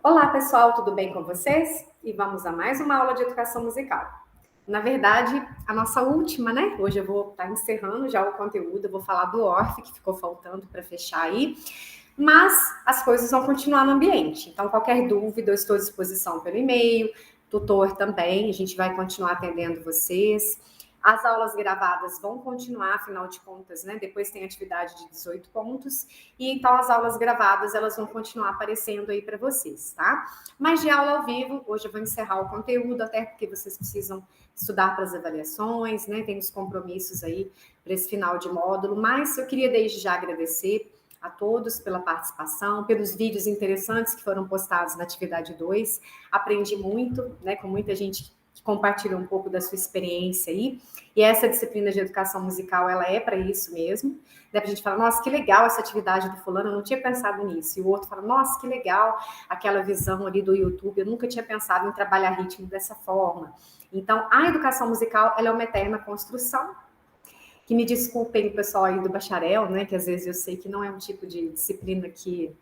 Olá, pessoal, tudo bem com vocês? E vamos a mais uma aula de educação musical. Na verdade, a nossa última, né? Hoje eu vou estar encerrando já o conteúdo, eu vou falar do ORF, que ficou faltando para fechar aí, mas as coisas vão continuar no ambiente. Então, qualquer dúvida, eu estou à disposição pelo e-mail, tutor também, a gente vai continuar atendendo vocês. As aulas gravadas vão continuar, afinal de contas, né? Depois tem atividade de 18 pontos, e então as aulas gravadas elas vão continuar aparecendo aí para vocês, tá? Mas de aula ao vivo, hoje eu vou encerrar o conteúdo, até porque vocês precisam estudar para as avaliações, né? Tem os compromissos aí para esse final de módulo, mas eu queria desde já agradecer a todos pela participação, pelos vídeos interessantes que foram postados na atividade 2. Aprendi muito, né, com muita gente que compartilha um pouco da sua experiência aí. E essa disciplina de educação musical, ela é para isso mesmo. Né, pra gente falar, nossa, que legal essa atividade do fulano, eu não tinha pensado nisso. E o outro fala, nossa, que legal aquela visão ali do YouTube, eu nunca tinha pensado em trabalhar ritmo dessa forma. Então, a educação musical, ela é uma eterna construção. Que me desculpem o pessoal aí do bacharel, né, que às vezes eu sei que não é um tipo de disciplina que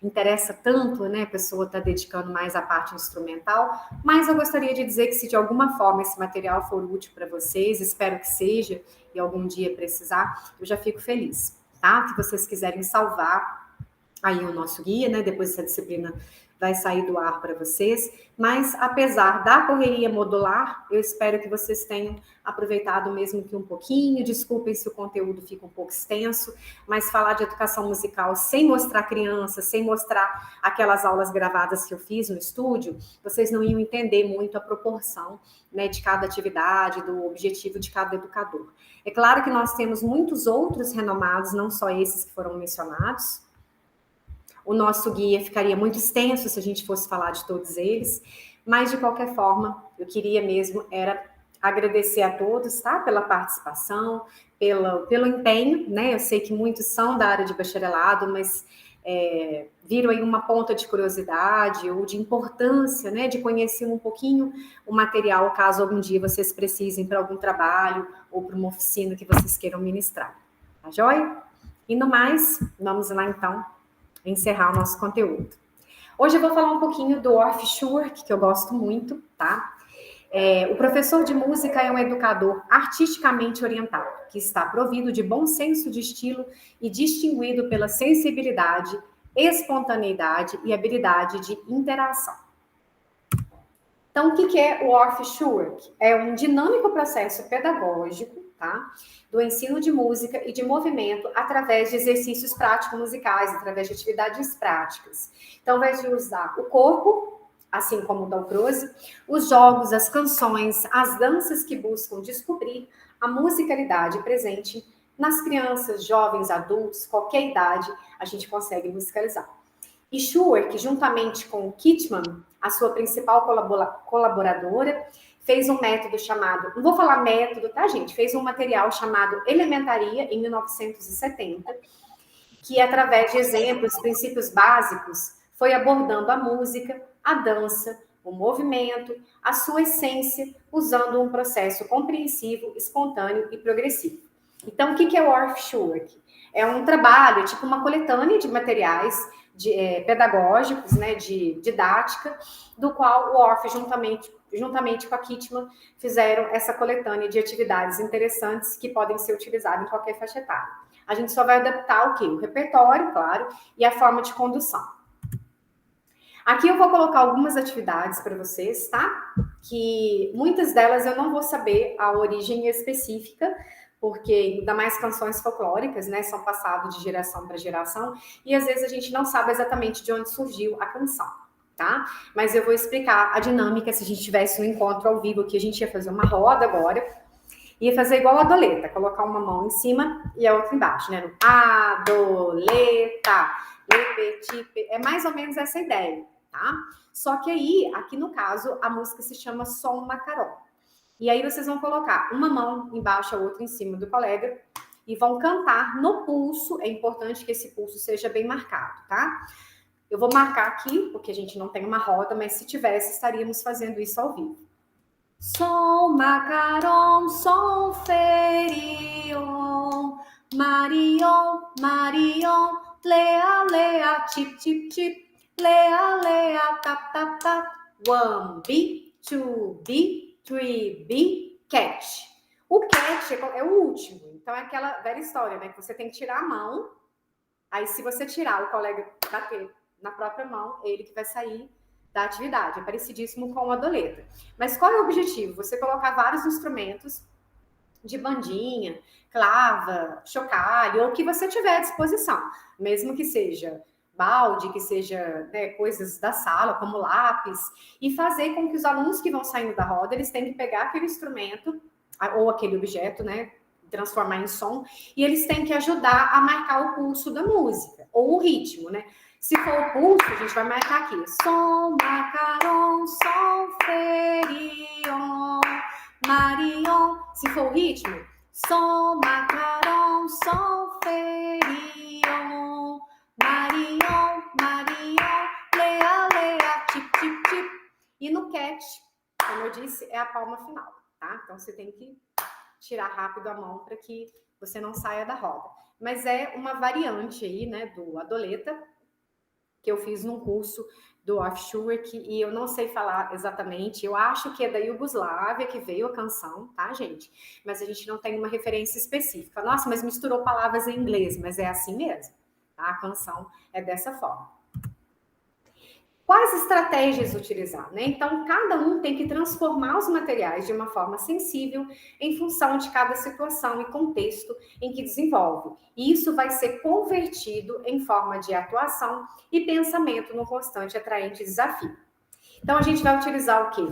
interessa tanto, né, a pessoa está dedicando mais à parte instrumental, mas eu gostaria de dizer que se de alguma forma esse material for útil para vocês, espero que seja, e algum dia precisar, eu já fico feliz, tá? Se vocês quiserem salvar aí o nosso guia, né, depois essa disciplina vai sair do ar para vocês, mas apesar da correria modular, eu espero que vocês tenham aproveitado mesmo que um pouquinho, desculpem se o conteúdo fica um pouco extenso, mas falar de educação musical sem mostrar criança, sem mostrar aquelas aulas gravadas que eu fiz no estúdio, vocês não iam entender muito a proporção, né, de cada atividade, do objetivo de cada educador. É claro que nós temos muitos outros renomados, não só esses que foram mencionados. O nosso guia ficaria muito extenso se a gente fosse falar de todos eles, mas de qualquer forma, eu queria mesmo era agradecer a todos, tá? Pela participação, pelo empenho, né? Eu sei que muitos são da área de bacharelado, mas viram aí uma ponta de curiosidade ou de importância, né? De conhecer um pouquinho o material, caso algum dia vocês precisem para algum trabalho ou para uma oficina que vocês queiram ministrar. Tá joia? E no mais, vamos lá então encerrar o nosso conteúdo. Hoje eu vou falar um pouquinho do Orff Schurk, que eu gosto muito, tá? O professor de música é um educador artisticamente orientado, que está provido de bom senso de estilo e distinguido pela sensibilidade, espontaneidade e habilidade de interação. Então, o que é o Orff Schurk? É um dinâmico processo pedagógico, tá? Do ensino de música e de movimento através de exercícios práticos musicais, através de atividades práticas. Então, vai usar o corpo, assim como o Dalcroze, os jogos, as canções, as danças que buscam descobrir a musicalidade presente nas crianças, jovens, adultos, qualquer idade, a gente consegue musicalizar. E Schurk, juntamente com Kitman, a sua principal colaboradora, fez um método chamado, não vou falar método, tá, gente? Fez um material chamado Elementaria, em 1970, que, através de exemplos, princípios básicos, foi abordando a música, a dança, o movimento, a sua essência, usando um processo compreensivo, espontâneo e progressivo. Então, o que é o Orff Schurk? É um trabalho, tipo uma coletânea de materiais pedagógicos, né, de didática, do qual o Orff, juntamente com a Kitman, fizeram essa coletânea de atividades interessantes que podem ser utilizadas em qualquer faixa etária. A gente só vai adaptar o quê? O repertório, claro, e a forma de condução. Aqui eu vou colocar algumas atividades para vocês, tá? Que muitas delas eu não vou saber a origem específica, porque ainda mais canções folclóricas, né, são passadas de geração para geração, e às vezes a gente não sabe exatamente de onde surgiu a canção, tá? Mas eu vou explicar a dinâmica se a gente tivesse um encontro ao vivo, que a gente ia fazer uma roda agora, ia fazer igual a doleta, colocar uma mão em cima e a outra embaixo, né? Adoleta, repetir, é mais ou menos essa ideia, tá? Só que aí, aqui no caso, a música se chama Som Macaró. E aí vocês vão colocar uma mão embaixo, a outra em cima do colega e vão cantar no pulso. É importante que esse pulso seja bem marcado, tá? Eu vou marcar aqui, porque a gente não tem uma roda, mas se tivesse, estaríamos fazendo isso ao vivo. Som macaron, som ferion, marion, marion, lea, lea, chip, chip, chip. Lea, lea, tap, tap, tap. 1B, 2B, 3B, catch. O catch é o último. Então, é aquela velha história, né? Que você tem que tirar a mão. Aí, se você tirar, o colega bater na própria mão, ele que vai sair da atividade. É parecidíssimo com a doleta. Mas qual é o objetivo? Você colocar vários instrumentos de bandinha, clava, chocalho, ou o que você tiver à disposição. Mesmo que seja balde, que seja, né, coisas da sala, como lápis, e fazer com que os alunos que vão saindo da roda, eles tenham que pegar aquele instrumento, ou aquele objeto, né, transformar em som, e eles têm que ajudar a marcar o pulso da música, ou o ritmo, né? Se for o pulso, a gente vai marcar aqui. Sol, macaron, sol, ferion, marion. Se for o ritmo, sol, macaron, sol, ferion, marion, marion, lea, lea, tip, tip, tip. E no catch, como eu disse, é a palma final, tá? Então você tem que tirar rápido a mão para que você não saia da roda. Mas é uma variante aí, né, do Adoleta, que eu fiz num curso do Offshore, e eu não sei falar exatamente, eu acho que é da Iugoslávia que veio a canção, tá, gente? Mas a gente não tem uma referência específica. Nossa, mas misturou palavras em inglês, mas é assim mesmo, tá? A canção é dessa forma. Quais estratégias utilizar, né? Então, cada um tem que transformar os materiais de uma forma sensível em função de cada situação e contexto em que desenvolve. E isso vai ser convertido em forma de atuação e pensamento no constante atraente desafio. Então, a gente vai utilizar o quê?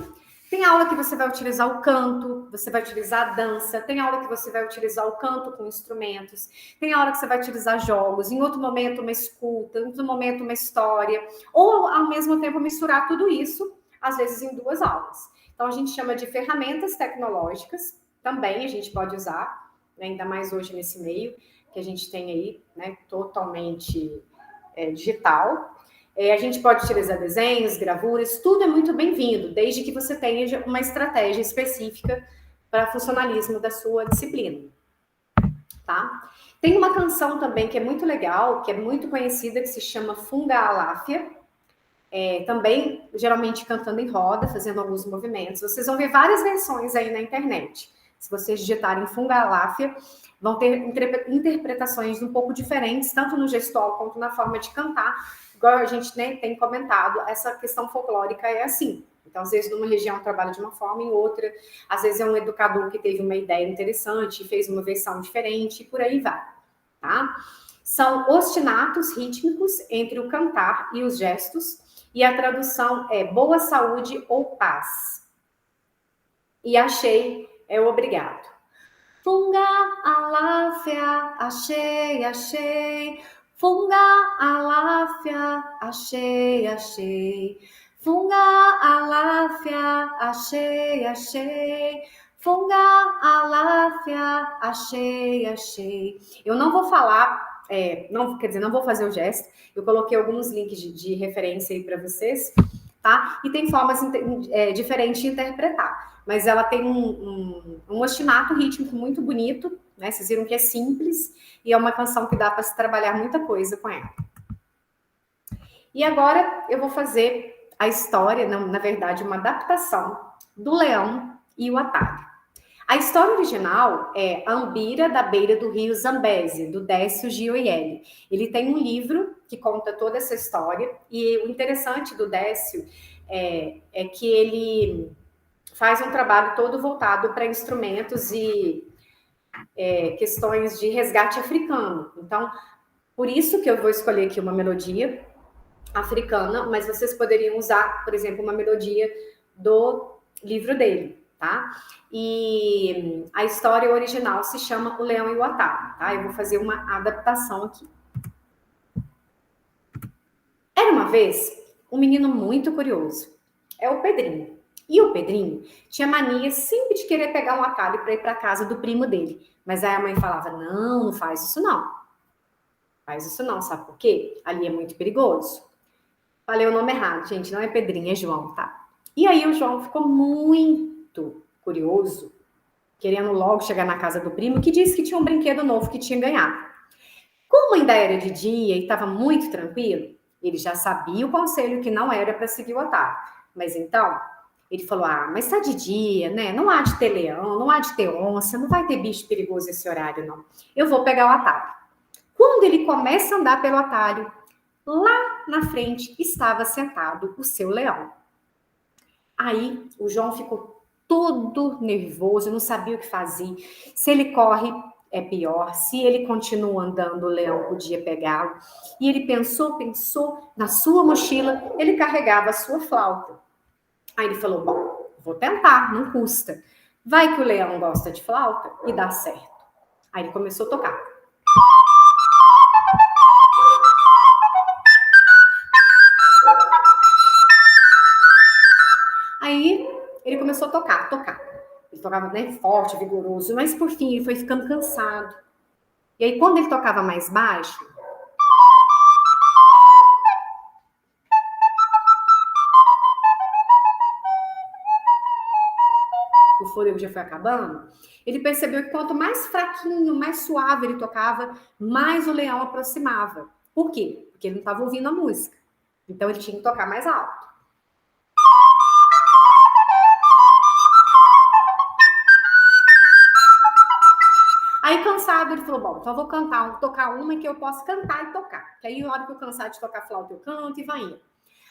Tem aula que você vai utilizar o canto, você vai utilizar a dança, tem aula que você vai utilizar o canto com instrumentos, tem aula que você vai utilizar jogos, em outro momento uma escuta, em outro momento uma história, ou ao mesmo tempo misturar tudo isso, às vezes em 2 aulas. Então a gente chama de ferramentas tecnológicas, também a gente pode usar, né, ainda mais hoje nesse meio que a gente tem aí, né, totalmente digital. A gente pode utilizar desenhos, gravuras, tudo é muito bem-vindo, desde que você tenha uma estratégia específica para funcionalismo da sua disciplina, tá? Tem uma canção também que é muito legal, que é muito conhecida, que se chama Funga Aláfia, também geralmente cantando em roda, fazendo alguns movimentos. Vocês vão ver várias versões aí na internet. Se vocês digitarem Funga Aláfia, vão ter interpretações um pouco diferentes, tanto no gestual quanto na forma de cantar. Igual a gente, né, tem comentado, essa questão folclórica é assim. Então, às vezes, numa região trabalha de uma forma, em outra. Às vezes, é um educador que teve uma ideia interessante, fez uma versão diferente, e por aí vai, tá? São ostinatos rítmicos entre o cantar e os gestos, e a tradução é boa saúde ou paz. E achei é o obrigado. Funga aláfia, achei, achei. Funga aláfia, achei, achei. Funga aláfia, achei, achei. Funga aláfia, achei, achei. Eu não vou falar, não, quer dizer, não vou fazer o gesto. Eu coloquei alguns links de referência aí para vocês, tá? E tem formas diferentes de interpretar. Mas ela tem um ostinato rítmico muito bonito, né? Vocês viram que é simples e é uma canção que dá para se trabalhar muita coisa com ela. E agora eu vou fazer a história, não, na verdade, uma adaptação do Leão e o Atalho. A história original é Ambira da beira do rio Zambésia, do Décio Gioielli. Ele tem um livro que conta toda essa história, e o interessante do Décio é que ele faz um trabalho todo voltado para instrumentos e questões de resgate africano. Então, por isso que eu vou escolher aqui uma melodia africana, mas vocês poderiam usar, por exemplo, uma melodia do livro dele, tá? E a história original se chama O Leão e o Atalho, tá? Eu vou fazer uma adaptação aqui. Era uma vez um menino muito curioso. É o Pedrinho. E o Pedrinho tinha mania sempre de querer pegar um atalho para ir para casa do primo dele. Mas aí a mãe falava, não faz isso não. Faz isso não, sabe por quê? Ali é muito perigoso. Falei o nome errado, gente, não é Pedrinho, é João, tá? E aí o João ficou muito curioso, querendo logo chegar na casa do primo, que disse que tinha um brinquedo novo que tinha ganhado. Como ainda era de dia e estava muito tranquilo, Ele já sabia o conselho que não era para seguir o atalho. Mas então, ele falou, mas tá de dia, né? Não há de ter leão, não há de ter onça, não vai ter bicho perigoso esse horário, não. Eu vou pegar o atalho. Quando ele começa a andar pelo atalho, lá na frente estava sentado o seu leão. Aí o João ficou todo nervoso, não sabia o que fazer. Se ele corre, é pior. Se ele continua andando, o leão podia pegá-lo. E ele pensou, na sua mochila, ele carregava a sua flauta. Aí ele falou, bom, vou tentar, não custa. Vai que o leão gosta de flauta e dá certo. Aí ele começou a tocar. Aí ele começou a tocar. Ele tocava, né, forte, vigoroso, mas por fim ele foi ficando cansado. E aí quando ele tocava mais baixo, o fôlego já foi acabando, ele percebeu que quanto mais fraquinho, mais suave ele tocava, mais o leão aproximava. Por quê? Porque ele não estava ouvindo a música. Então ele tinha que tocar mais alto. Aí, cansado, ele falou, bom, então eu vou tocar uma que eu posso cantar e tocar. Que aí, na hora que eu cansar de tocar flauta, eu canto e vai indo.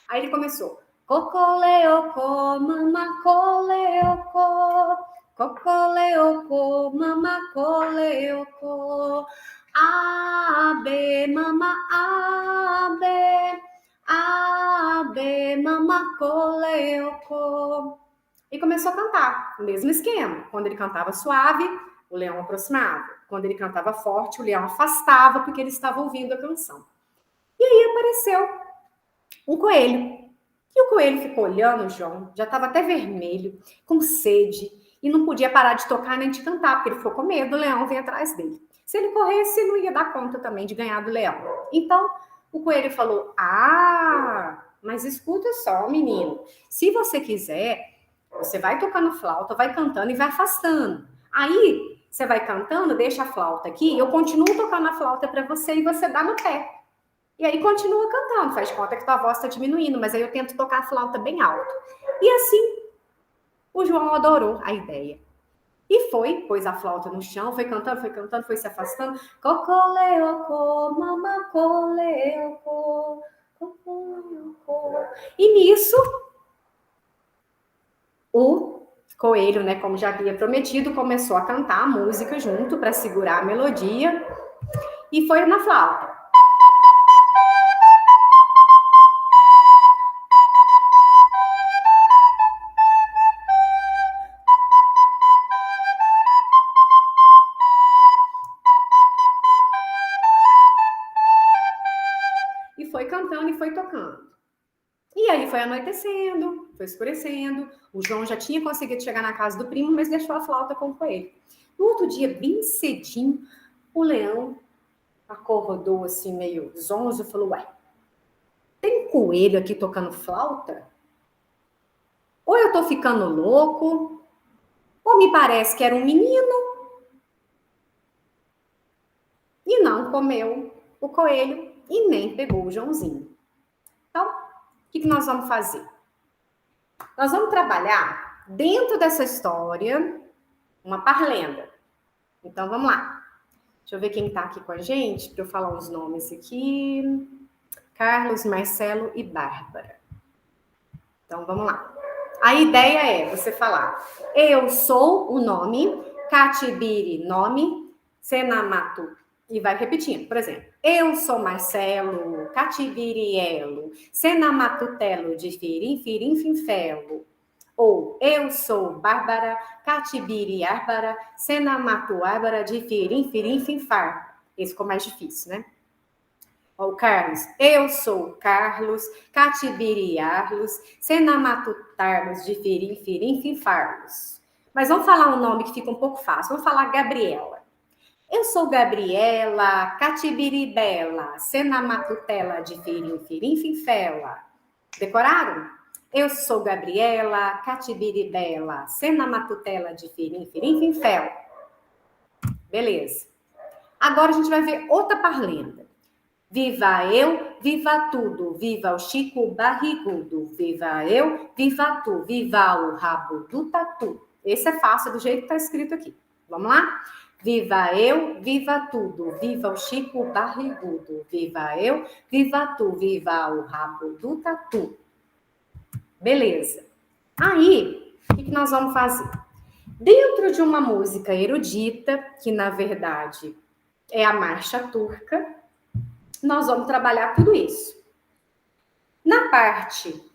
Aí ele começou. Cocoleocô, mamacoleocô, cocoleocô, mamacoleocô, abe, mama, abe, mamacoleocô. E começou a cantar, o mesmo esquema. Quando ele cantava suave, o leão aproximava. Quando ele cantava forte, o leão afastava, porque ele estava ouvindo a canção. E aí apareceu um coelho. E o coelho ficou olhando o João, já estava até vermelho, com sede, e não podia parar de tocar nem de cantar, porque ele ficou com medo, o leão veio atrás dele. Se ele corresse, não ia dar conta também de ganhar do leão. Então, o coelho falou, mas escuta só, menino, se você quiser, você vai tocando flauta, vai cantando e vai afastando. Aí, você vai cantando, deixa a flauta aqui, eu continuo tocando a flauta para você e você dá no pé. E aí continua cantando, faz conta que tua voz está diminuindo, mas aí eu tento tocar a flauta bem alto. E assim, o João adorou a ideia. E pôs a flauta no chão, foi cantando, foi se afastando. Cocoleocô, mamacoleocô, cocoleocô. E nisso, o coelho, né, como já havia prometido, começou a cantar a música junto para segurar a melodia e foi na flauta. E foi cantando e foi tocando. E aí foi anoitecendo, foi escurecendo. O João já tinha conseguido chegar na casa do primo, mas deixou a flauta com o coelho. No outro dia, bem cedinho, o leão acordou assim, meio zonzo, e falou, tem coelho aqui tocando flauta? Ou eu tô ficando louco, ou me parece que era um menino. E não comeu o coelho e nem pegou o Joãozinho. Então, o que nós vamos fazer? Nós vamos trabalhar dentro dessa história uma parlenda. Então, vamos lá. Deixa eu ver quem está aqui com a gente, para eu falar os nomes aqui. Carlos, Marcelo e Bárbara. Então, vamos lá. A ideia é você falar, eu sou o nome, Catibiri, nome, Senamato, e vai repetindo. Por exemplo, eu sou Marcelo, Catibirielo, Senamatutelo de Firim, Firim, Finfelo. Ou eu sou Bárbara, Catibiri, Árbara, Senamatu, Árbara de Firim, Firim, Finfar. Esse ficou mais difícil, né? Ou Carlos, eu sou Carlos, Catibiri, Arlos, Senamatu, Tarlos de Firim, Firim, Finfarlos. Mas vamos falar um nome que fica um pouco fácil. Vamos falar Gabriela. Eu sou Gabriela, Catibiribela, Senamatutela de Firim, Firim, Finfela. Decoraram? Eu sou Gabriela, Catibiribela, Senamatutela de Firim, Firim, Finfel. Beleza. Agora a gente vai ver outra parlenda. Viva eu, viva tudo, viva o Chico barrigudo, viva eu, viva tu, viva o rabo do tatu. Esse é fácil do jeito que está escrito aqui. Vamos lá? Viva eu, viva tudo, viva o Chico barrigudo, viva eu, viva tu, viva o rabo do tatu. Beleza. Aí, o que nós vamos fazer? Dentro de uma música erudita, que na verdade é a marcha turca, nós vamos trabalhar tudo isso. Na parte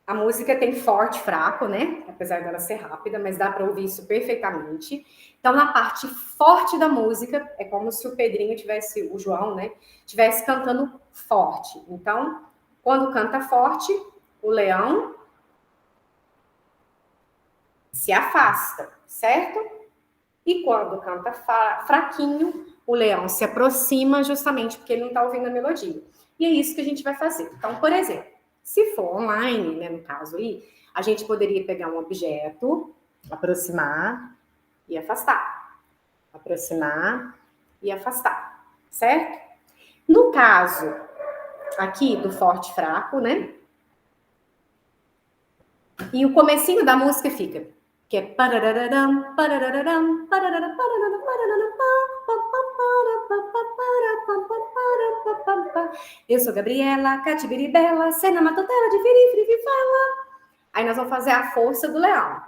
a música tem forte, fraco, né? Apesar dela ser rápida, mas dá para ouvir isso perfeitamente. Então, na parte forte da música, é como se o Pedrinho tivesse, o João, né? Tivesse cantando forte. Então, quando canta forte, o leão se afasta, certo? E quando canta fraquinho, o leão se aproxima justamente porque ele não está ouvindo a melodia. E é isso que a gente vai fazer. Então, por exemplo, se for online, né, no caso aí, a gente poderia pegar um objeto, aproximar e afastar. Aproximar e afastar, certo? No caso aqui do forte e fraco, né? E o comecinho da música fica, que é parararam, parararam, parararam, parararam, parararam. Eu sou Gabriela, Catibiribela, cena matutela de firifrifala. Aí nós vamos fazer a força do leão.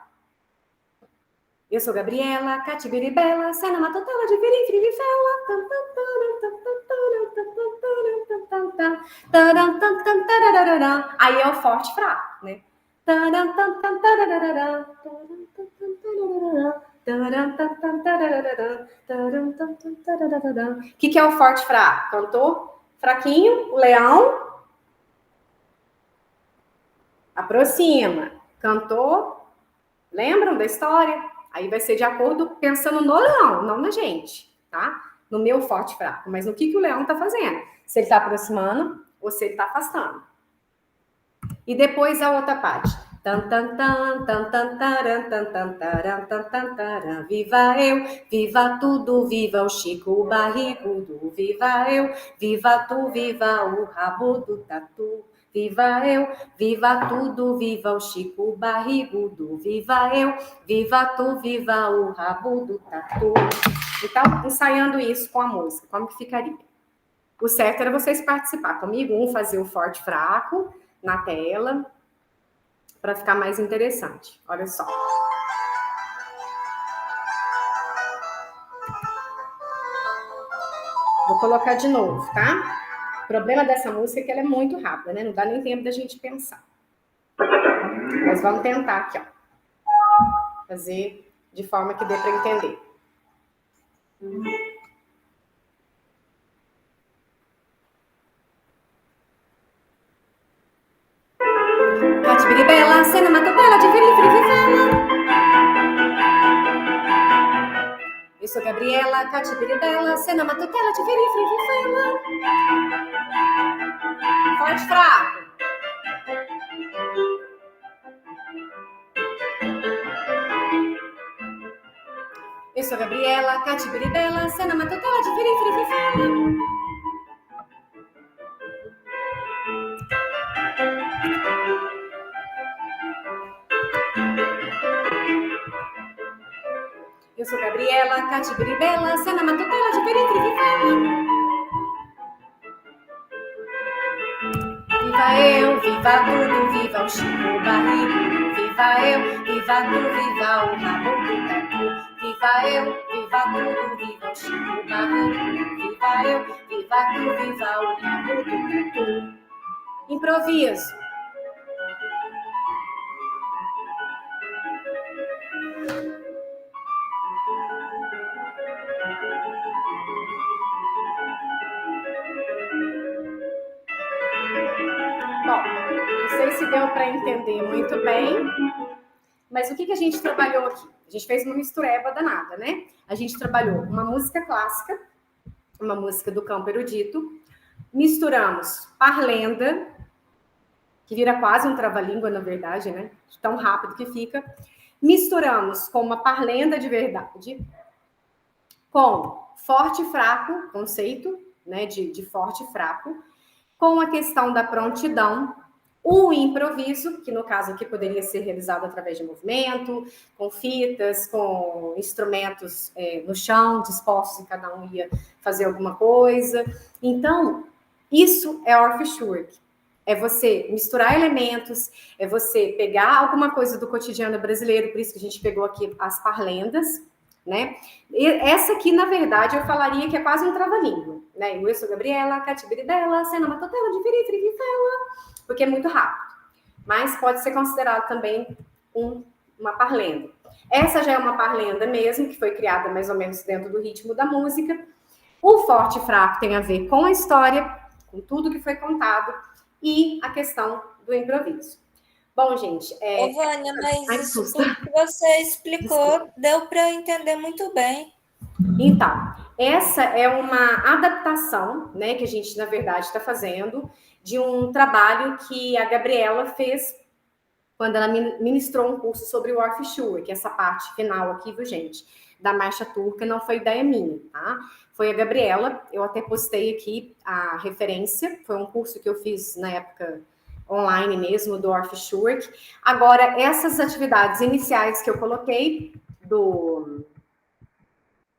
Eu sou Gabriela, Catibiribela, cena matutela de firifrifala. Aí é o forte fraco, né? O que é o forte fraco? Cantou fraquinho, o leão aproxima. Cantou, lembram da história? Aí vai ser de acordo pensando no leão, não na gente, tá? No meu forte fraco, mas no que o leão tá fazendo? Se ele tá aproximando ou se ele tá afastando. E depois a outra parte. Viva eu, viva tudo, viva o Chico barrigudo, viva eu, viva tu, viva o rabo do tatu. Viva eu, viva tudo, viva o Chico barrigudo, viva eu, viva tu, viva o rabo do tatu. Então, ensaiando isso com a música, como que ficaria? O certo era vocês participar comigo, um fazer o forte fraco na tela, para ficar mais interessante. Olha só. Vou colocar de novo, tá? O problema dessa música é que ela é muito rápida, né? Não dá nem tempo da gente pensar. Mas vamos tentar aqui, ó. Fazer de forma que dê para entender. Catibiribela, cena matutela de firifrifala. Eu sou Gabriela, Catibiribela, cena matutela de firifrifala. Forte fraco. Eu sou Gabriela, Catibiribela, cena matutela de firifrifala. Eu sou Gabriela, Catibiribela, cena matutela de firifrifala. Viva eu, viva tudo, viva o Chico barrigudo. Viva eu, viva tu, viva o rabo do tatu. Viva eu, viva tudo, viva o Chico barrigudo. Viva eu, viva tu, viva o rabo do tatu. Improviso. Bom, não sei se deu para entender muito bem, mas o que a gente trabalhou aqui? A gente fez uma mistureba danada, né? A gente trabalhou uma música clássica, uma música do campo erudito, misturamos parlenda, que vira quase um trava-língua, na verdade, né? Tão rápido que fica. Misturamos com uma parlenda de verdade, com forte e fraco, conceito, né, de forte e fraco, com a questão da prontidão, o improviso, que no caso aqui poderia ser realizado através de movimento, com fitas, com instrumentos no chão, dispostos e cada um ia fazer alguma coisa. Então, isso é Orphish Work. É você misturar elementos, é você pegar alguma coisa do cotidiano brasileiro, por isso que a gente pegou aqui as parlendas, né? E essa aqui, na verdade, eu falaria que é quase um trava-língua, né? Eu sou Gabriela, Catibiribela, Cena Matutela, de Firifirifela, porque é muito rápido. Mas pode ser considerado também uma parlenda. Essa já é uma parlenda mesmo, que foi criada mais ou menos dentro do ritmo da música. O forte e fraco tem a ver com a história, com tudo que foi contado, e a questão do improviso. Bom, gente... Ô, Vânia, mas isso tudo que você explicou deu para entender muito bem. Então, essa é uma adaptação, né, que a gente, na verdade, está fazendo de um trabalho que a Gabriela fez quando ela ministrou um curso sobre o Orphish Work, que essa parte final aqui, viu, gente, da marcha turca, não foi ideia minha, tá? Foi a Gabriela, eu até postei aqui a referência, foi um curso que eu fiz na época online mesmo, do Orphish Work. Agora, essas atividades iniciais que eu coloquei, do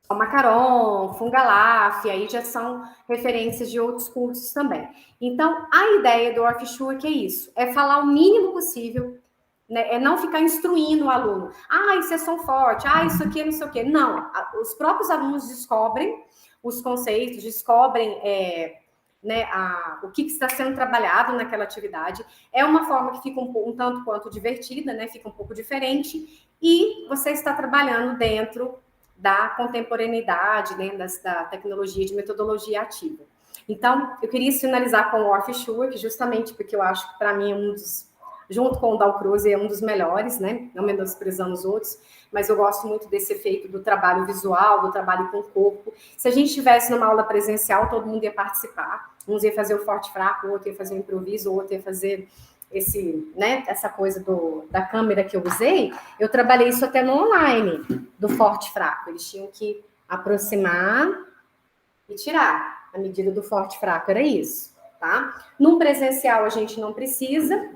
Macaron, Fungalaf, aí já são referências de outros cursos também. Então, a ideia do Orphish Work é isso, é falar o mínimo possível, né? É não ficar instruindo o aluno. Ah, isso é som forte, isso aqui é não sei o quê. Não, os próprios alunos descobrem os conceitos, descobrem né, o que está sendo trabalhado naquela atividade. É uma forma que fica um tanto quanto divertida, né? Fica um pouco diferente, e você está trabalhando dentro da contemporaneidade, né, da tecnologia de metodologia ativa. Então, eu queria finalizar com o Orphish Work, justamente porque eu acho que, para mim, é um dos, junto com o Dalcroze, é um dos melhores, né, não menosprezando os outros, mas eu gosto muito desse efeito do trabalho visual, do trabalho com o corpo. Se a gente estivesse numa aula presencial, todo mundo ia participar, uns ia fazer o forte e fraco, o outro ia fazer o improviso, o outro ia fazer né, essa coisa da câmera que eu usei. Eu trabalhei isso até no online, do forte e fraco. Eles tinham que aproximar e tirar. A medida do forte e fraco era isso, tá? Num presencial a gente não precisa,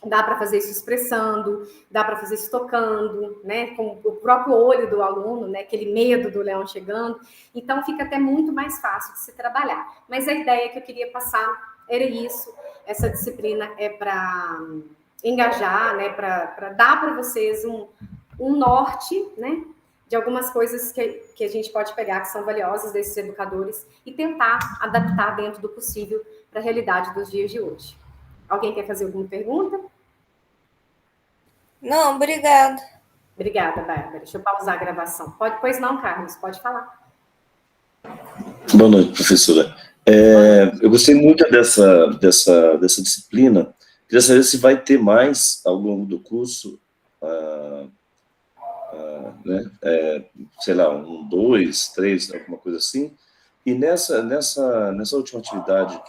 dá para fazer isso expressando, dá para fazer isso tocando, né, com o próprio olho do aluno, né, aquele medo do leão chegando. Então fica até muito mais fácil de se trabalhar. Mas a ideia que eu queria passar era isso. Essa disciplina é para engajar, né, para dar para vocês um norte, né, de algumas coisas que a gente pode pegar, que são valiosas desses educadores, e tentar adaptar dentro do possível para a realidade dos dias de hoje. Alguém quer fazer alguma pergunta? Não, obrigada. Obrigada, Bárbara. Deixa eu pausar a gravação. Pois não, Carlos, pode falar. Boa noite, professora. Eu gostei muito dessa disciplina. Queria saber se vai ter mais ao longo do curso, né? Sei lá, 1, 2, 3, alguma coisa assim. E nessa última atividade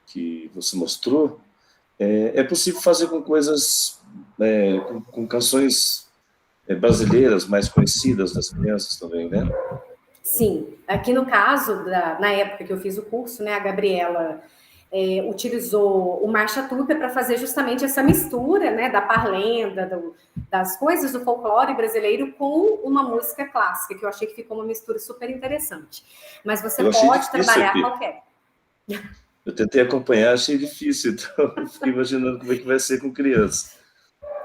que você mostrou, é possível fazer com coisas, com canções brasileiras mais conhecidas das crianças também, né? Sim, aqui no caso, na época que eu fiz o curso, né, a Gabriela utilizou o marcha turca para fazer justamente essa mistura, né, da parlenda, das coisas do folclore brasileiro com uma música clássica, que eu achei que ficou uma mistura super interessante. Mas você pode trabalhar qualquer. Eu tentei acompanhar, achei difícil, então eu fiquei imaginando como é que vai ser com criança.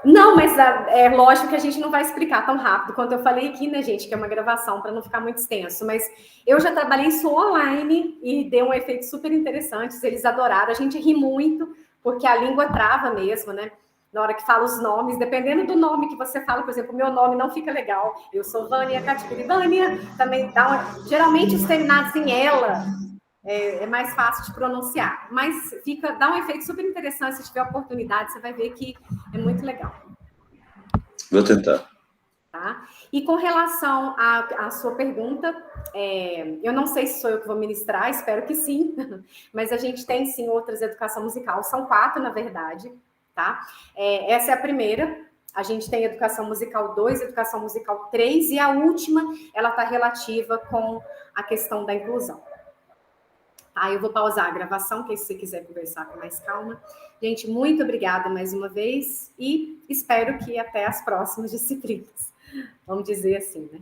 Não, mas é lógico que a gente não vai explicar tão rápido quanto eu falei aqui, né, gente, que é uma gravação, para não ficar muito extenso. Mas eu já trabalhei isso online e deu um efeito super interessante, eles adoraram. A gente ri muito, porque a língua trava mesmo, né? Na hora que fala os nomes, dependendo do nome que você fala, por exemplo, o meu nome não fica legal. Eu sou Vânia, Catipirivânia, também geralmente os terminados em ela é mais fácil de pronunciar, mas dá um efeito super interessante. Se tiver oportunidade, você vai ver que é muito legal. Vou tentar. Tá? E com relação à sua pergunta, eu não sei se sou eu que vou ministrar, espero que sim, mas a gente tem sim outras educação musical, são 4 na verdade, tá? Essa é a primeira, A gente tem Educação Musical 2, Educação Musical 3, e a última, ela está relativa com a questão da inclusão. Tá, eu vou pausar a gravação, que se você quiser conversar com mais calma. Gente, muito obrigada mais uma vez e espero que até as próximas disciplinas. Vamos dizer assim, né?